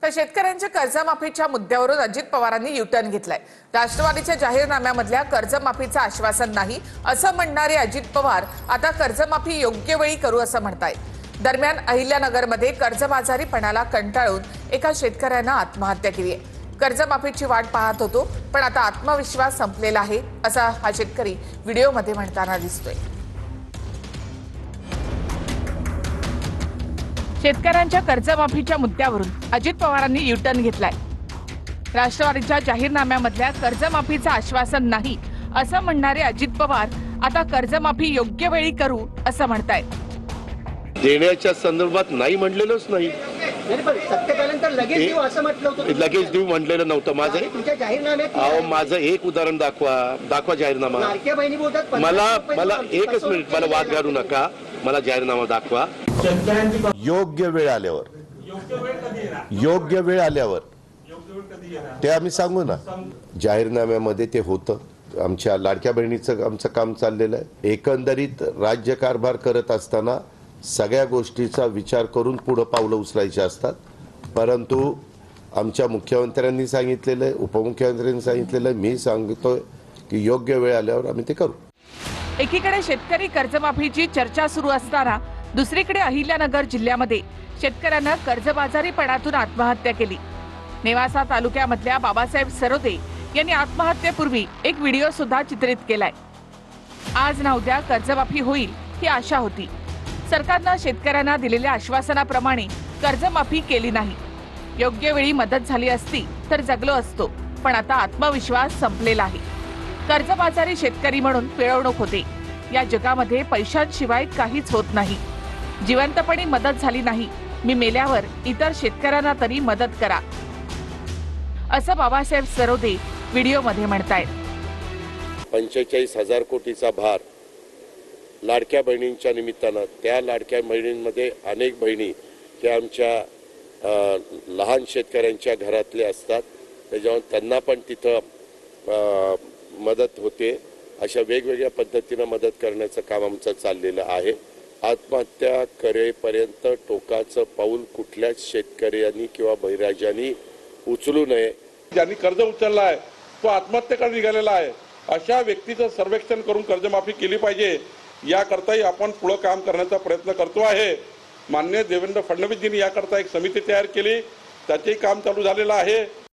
तर शेतकऱ्यांच्या कर्जमाफीच्या मुद्द्यावरून अजित पवारांनी युटर्न घेतलाय। राष्ट्रवादीच्या जाहीरनाम्यामधल्या कर्जमाफीचं आश्वासन नाही असं म्हणणारे अजित पवार आता कर्जमाफी योग्य वेळी करू असं म्हणतायत। दरम्यान अहिल्यानगरमध्ये कर्जबाजारीपणाला कंटाळून एका शेतकऱ्यानं आत्महत्या केली आहे। कर्जमाफीची वाट पाहत होतो पण आता आत्मविश्वास संपलेला आहे असा हा शेतकरी व्हिडिओमध्ये म्हणताना दिसतोय। शेतकऱ्यांच्या कर्जमाफीच्या मुद्द्यावरून अजित पवारांनी युटर्न घेतलाय। राष्ट्रवादीच्या जाहीरनाम्यामधल्या कर्जमाफीचं आश्वासन नाही असं म्हणणारे अजित पवार आता कर्जमाफी योग्य वेळी करू असं म्हणतायत। देण्याच्या संदर्भात नाही म्हणलेलंच नाही, लगेच देऊ म्हणलेलं नव्हतं। माझं एक उदाहरण दाखवा जाहीरनामा। मला एकच मिनिट, मला वाद घालू नका, मला जाहीरनामा दाखवा। योग्य वेळ आल्यावर ते आम्ही सांगू ना। जाहीरनाम्यामध्ये ते होतं, आमच्या लाडक्या बहिणीचं आमचं काम चाललेलं आहे। एकंदरीत राज्यकारभार करत असताना सगळ्या गोष्टीचा विचार करून पुढे पावलं उचलायची असतात, परंतु आमच्या मुख्यमंत्र्यांनी सांगितलेलं आहे, उपमुख्यमंत्र्यांनी सांगितलेलं आहे, मी सांगतोय की योग्य वेळ आल्यावर आम्ही ते करू। एकीकडे शेतकरी कर्जमाफीची चर्चा सुरू असताना दुसरीकडे अहिल्यानगर जिल्ह्यामध्ये शेतकऱ्यांना कर्जबाजारीपणातून आत्महत्या केली। नेवासा तालुक्यामधल्या बाबासाहेब सरोदे यांनी आत्महत्येपूर्वी एक व्हिडिओ सुद्धा चित्रित केलाय। आज ना उद्या कर्जमाफी होईल ही आशा होती। सरकारनं शेतकऱ्यांना दिलेल्या आश्वासनाप्रमाणे कर्जमाफी केली नाही। योग्य वेळी मदत झाली असती तर जगलो असतो, पण आता आत्मविश्वास संपलेला आहे। कर्जबाजारी शेतकरी म्हणून पिळवणूक होते। या जगामध्ये पैशांशिवाय काहीच होत नाही। जिवंतपणी मदत झाली नाही, मी मेल्यावर इतर शेतकऱ्यांना तरी मदत करा असं बाबासाहेब सरोदे व्हिडिओमध्ये म्हणतायत। 45,000 कोटीचा भार लाडक्या बहिणींच्या निमित्तानं, त्या लाडक्या बहिणींमध्ये अनेक बहिणी त्या आमच्या लहान शेतकऱ्यांच्या घरातले असतात, त्याच्यामुळे त्यांना पण तिथं मदत होते। अशा वेगवेगळ्या पद्धतीनं मदत करण्याचं काम आमचं चाललेलं आहे। आत्महत्या करेपर्यंत टोकाचं पाऊल कुठल्याच शेतकऱ्यांनी किंवा बहिराजांनी उचलू नये। ज्यांनी कर्ज उचललं आहे तो आत्महत्येकडे निघालेला आहे, अशा व्यक्तीचं सर्वेक्षण करून कर्जमाफी केली पाहिजे, याकरताही आपण पुढे काम करण्याचा प्रयत्न करतो आहे। माननीय देवेंद्र फडणवीसजींनी याकरता एक समिती तयार केली, त्याचेही काम चालू झालेलं आहे।